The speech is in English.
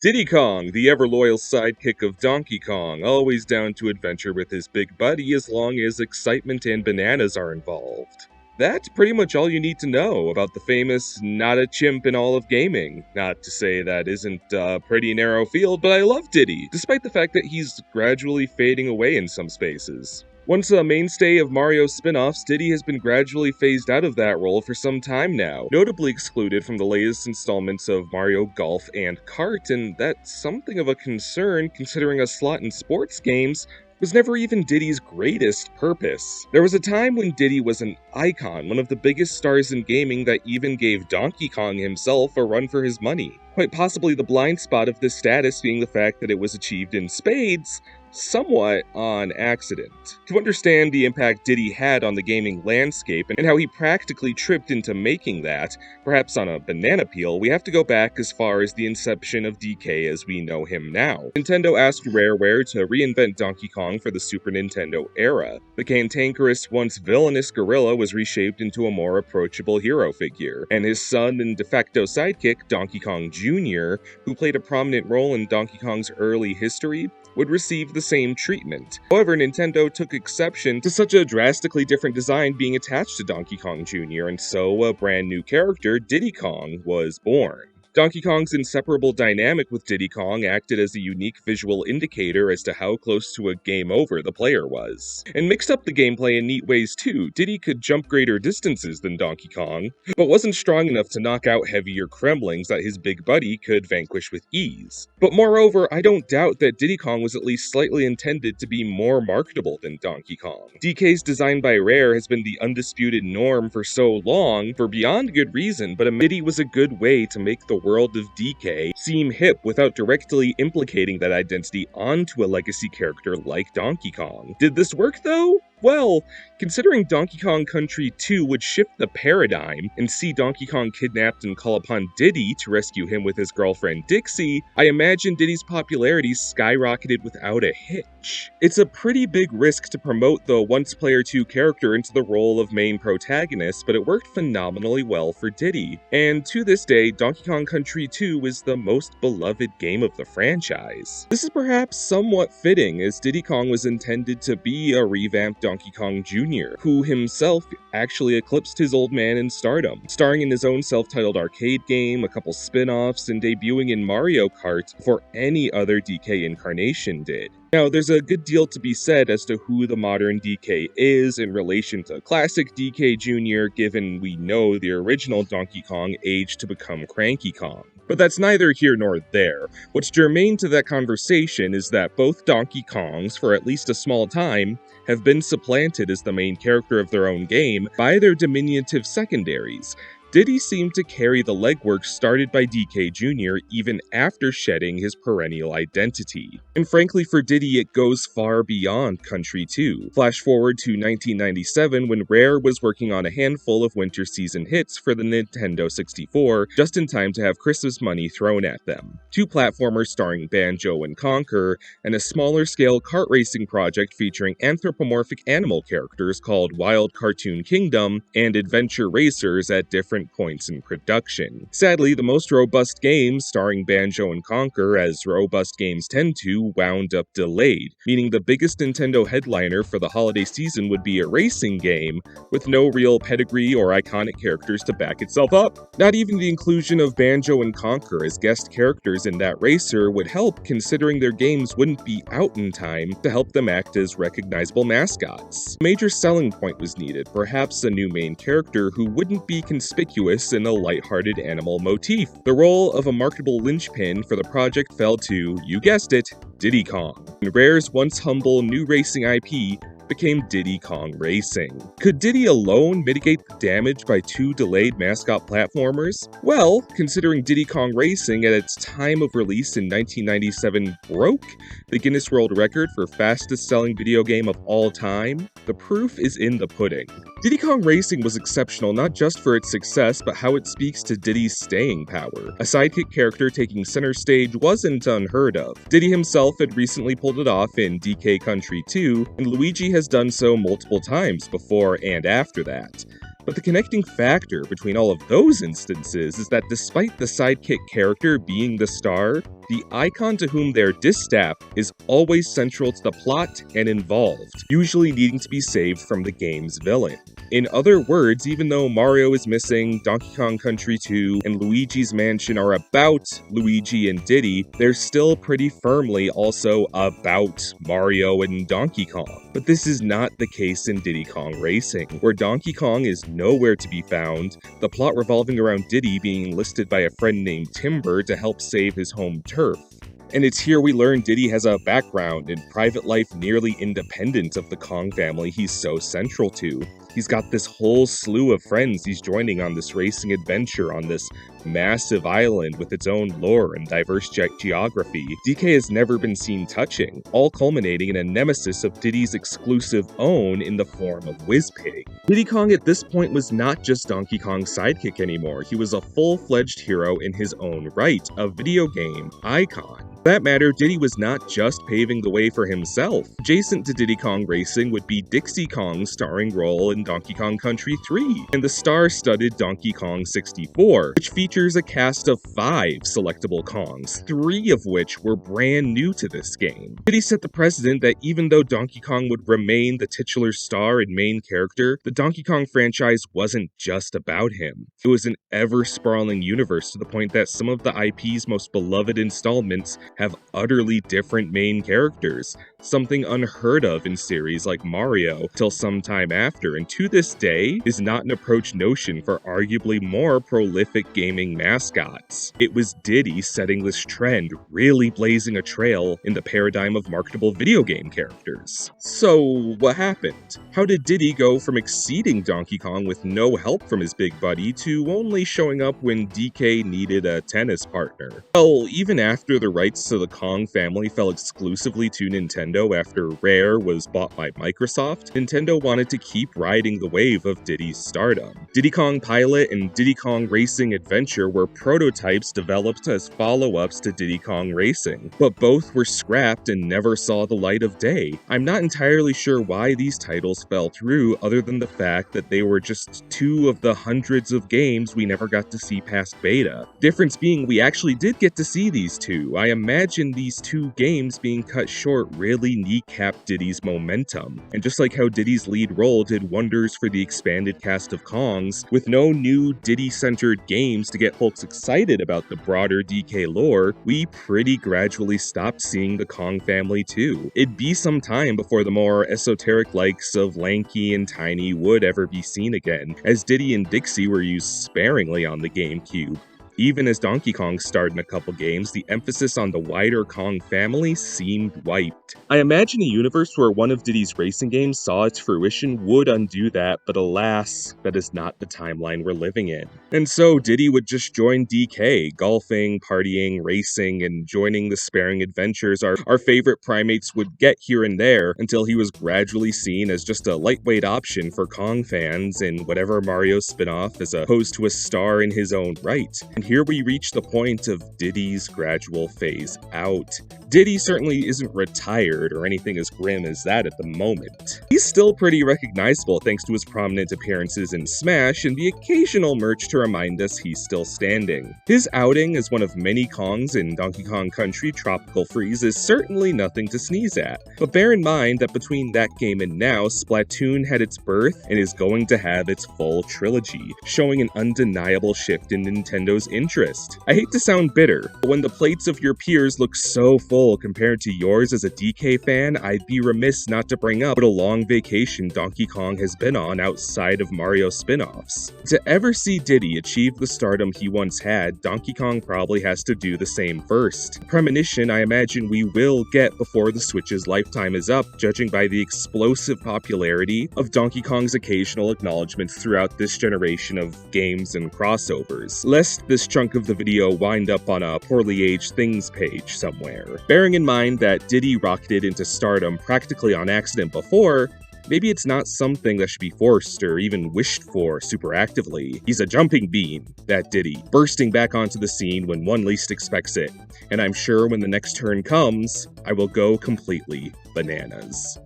Diddy Kong, the ever-loyal sidekick of Donkey Kong, always down to adventure with his big buddy as long as excitement and bananas are involved. That's pretty much all you need to know about the famous not a chimp in all of gaming. Not to say that isn't a pretty narrow field, but I love Diddy, despite the fact that he's gradually fading away in some spaces. Once a mainstay of Mario's spin-offs, Diddy has been gradually phased out of that role for some time now, notably excluded from the latest installments of Mario Golf and Kart, and that's something of a concern considering a slot in sports games was never even Diddy's greatest purpose. There was a time when Diddy was an icon, one of the biggest stars in gaming that even gave Donkey Kong himself a run for his money. Quite possibly the blind spot of this status being the fact that it was achieved in spades, somewhat on accident. To understand the impact Diddy had on the gaming landscape and how he practically tripped into making that, perhaps on a banana peel, we have to go back as far as the inception of DK as we know him now. Nintendo asked Rareware to reinvent Donkey Kong for the Super Nintendo era. The cantankerous, once villainous gorilla was reshaped into a more approachable hero figure, and his son and de facto sidekick, Donkey Kong Jr., who played a prominent role in Donkey Kong's early history, would receive the same treatment. However, Nintendo took exception to such a drastically different design being attached to Donkey Kong Jr., and so a brand new character, Diddy Kong, was born. Donkey Kong's inseparable dynamic with Diddy Kong acted as a unique visual indicator as to how close to a game over the player was. And mixed up the gameplay in neat ways too. Diddy could jump greater distances than Donkey Kong, but wasn't strong enough to knock out heavier cremlings that his big buddy could vanquish with ease. But moreover, I don't doubt that Diddy Kong was at least slightly intended to be more marketable than Donkey Kong. DK's design by Rare has been the undisputed norm for so long, for beyond good reason, but Diddy was a good way to make the world of DK seem hip without directly implicating that identity onto a legacy character like Donkey Kong. Did this work though? Well, considering Donkey Kong Country 2 would shift the paradigm and see Donkey Kong kidnapped and call upon Diddy to rescue him with his girlfriend Dixie, I imagine Diddy's popularity skyrocketed without a hitch. It's a pretty big risk to promote the once Player 2 character into the role of main protagonist, but it worked phenomenally well for Diddy. And to this day, Donkey Kong Country 2 is the most beloved game of the franchise. This is perhaps somewhat fitting, as Diddy Kong was intended to be a revamped Donkey Kong Jr., who himself actually eclipsed his old man in stardom, starring in his own self-titled arcade game, a couple spin-offs, and debuting in Mario Kart before any other DK incarnation did. Now, there's a good deal to be said as to who the modern DK is in relation to classic DK Jr., given we know the original Donkey Kong aged to become Cranky Kong. But that's neither here nor there. What's germane to that conversation is that both Donkey Kongs, for at least a small time, have been supplanted as the main character of their own game by their diminutive secondaries. Diddy seemed to carry the legwork started by DK Jr. even after shedding his perennial identity. And frankly, for Diddy, it goes far beyond Country 2. Flash forward to 1997 when Rare was working on a handful of winter season hits for the Nintendo 64, just in time to have Christmas money thrown at them. Two platformers starring Banjo and Conker, and a smaller-scale kart racing project featuring anthropomorphic animal characters called Wild Cartoon Kingdom and Adventure Racers at different points in production. Sadly, the most robust games, starring Banjo and Conker, as robust games tend to, wound up delayed, meaning the biggest Nintendo headliner for the holiday season would be a racing game, with no real pedigree or iconic characters to back itself up. Not even the inclusion of Banjo and Conker as guest characters in that racer would help, considering their games wouldn't be out in time to help them act as recognizable mascots. A major selling point was needed, perhaps a new main character who wouldn't be conspicuous in a lighthearted animal motif. The role of a marketable linchpin for the project fell to, you guessed it, Diddy Kong. And Rare's once humble new racing IP became Diddy Kong Racing. Could Diddy alone mitigate the damage by two delayed mascot platformers? Well, considering Diddy Kong Racing at its time of release in 1997 broke the Guinness World Record for fastest selling video game of all time, the proof is in the pudding. Diddy Kong Racing was exceptional not just for its success, but how it speaks to Diddy's staying power. A sidekick character taking center stage wasn't unheard of. Diddy himself had recently pulled it off in DK Country 2, and Luigi has done so multiple times before and after that. But the connecting factor between all of those instances is that despite the sidekick character being the star, the icon to whom they're distaff is always central to the plot and involved, usually needing to be saved from the game's villain. In other words, even though Mario is missing, Donkey Kong Country 2 and Luigi's Mansion are about Luigi and Diddy, they're still pretty firmly also about Mario and Donkey Kong. But this is not the case in Diddy Kong Racing, where Donkey Kong is nowhere to be found, the plot revolving around Diddy being enlisted by a friend named Timber to help save his home turf. And it's here we learn Diddy has a background and private life nearly independent of the Kong family he's so central to. He's got this whole slew of friends he's joining on this racing adventure on this massive island with its own lore and diverse geography DK has never been seen touching, all culminating in a nemesis of Diddy's exclusive own in the form of Whizpig. Diddy Kong at this point was not just Donkey Kong's sidekick anymore, he was a full-fledged hero in his own right, a video game icon. For that matter, Diddy was not just paving the way for himself. Adjacent to Diddy Kong Racing would be Dixie Kong's starring role in Donkey Kong Country 3, and the star-studded Donkey Kong 64, which features a cast of 5 selectable Kongs, 3 of which were brand new to this game. Diddy set the precedent that even though Donkey Kong would remain the titular star and main character, the Donkey Kong franchise wasn't just about him. It was an ever-sprawling universe to the point that some of the IP's most beloved installments have utterly different main characters, something unheard of in series like Mario till some time after, and to this day is not an approach notion for arguably more prolific gaming mascots. It was Diddy setting this trend, really blazing a trail in the paradigm of marketable video game characters. So what happened? How did Diddy go from exceeding Donkey Kong with no help from his big buddy to only showing up when DK needed a tennis partner? Well, even after the rights to the Kong family fell exclusively to Nintendo after Rare was bought by Microsoft, Nintendo wanted to keep riding the wave of Diddy's stardom. Diddy Kong Pilot and Diddy Kong Racing Adventure were prototypes developed as follow-ups to Diddy Kong Racing, but both were scrapped and never saw the light of day. I'm not entirely sure why these titles fell through, other than the fact that they were just 2 of the hundreds of games we never got to see past beta. Difference being, we actually did get to see these 2. I imagine these 2 games being cut short really kneecapped Diddy's momentum. And just like how Diddy's lead role did wonders for the expanded cast of Kongs, with no new Diddy-centered games to get folks excited about the broader DK lore, we pretty gradually stopped seeing the Kong family too. It'd be some time before the more esoteric likes of Lanky and Tiny would ever be seen again, as Diddy and Dixie were used sparingly on the GameCube. Even as Donkey Kong starred in a couple games, the emphasis on the wider Kong family seemed wiped. I imagine a universe where one of Diddy's racing games saw its fruition would undo that, but alas, that is not the timeline we're living in. And so Diddy would just join DK, golfing, partying, racing, and joining the sparing adventures our favorite primates would get here and there, until he was gradually seen as just a lightweight option for Kong fans in whatever Mario spin-off as opposed to a star in his own right. And here we reach the point of Diddy's gradual phase out. Diddy certainly isn't retired or anything as grim as that at the moment. He's still pretty recognizable thanks to his prominent appearances in Smash and the occasional merch to remind us he's still standing. His outing as one of many Kongs in Donkey Kong Country Tropical Freeze is certainly nothing to sneeze at, but bear in mind that between that game and now, Splatoon had its birth and is going to have its full trilogy, showing an undeniable shift in Nintendo's interest. I hate to sound bitter, but when the plates of your peers look so full compared to yours as a DK fan, I'd be remiss not to bring up what a long vacation Donkey Kong has been on outside of Mario spin-offs. To ever see Diddy achieve the stardom he once had, Donkey Kong probably has to do the same first. A premonition I imagine we will get before the Switch's lifetime is up, judging by the explosive popularity of Donkey Kong's occasional acknowledgements throughout this generation of games and crossovers, lest this chunk of the video wind up on a poorly aged things page somewhere. Bearing in mind that Diddy rocketed into stardom practically on accident before, maybe it's not something that should be forced or even wished for super actively. He's a jumping bean, that Diddy, bursting back onto the scene when one least expects it. And I'm sure when the next turn comes, I will go completely bananas.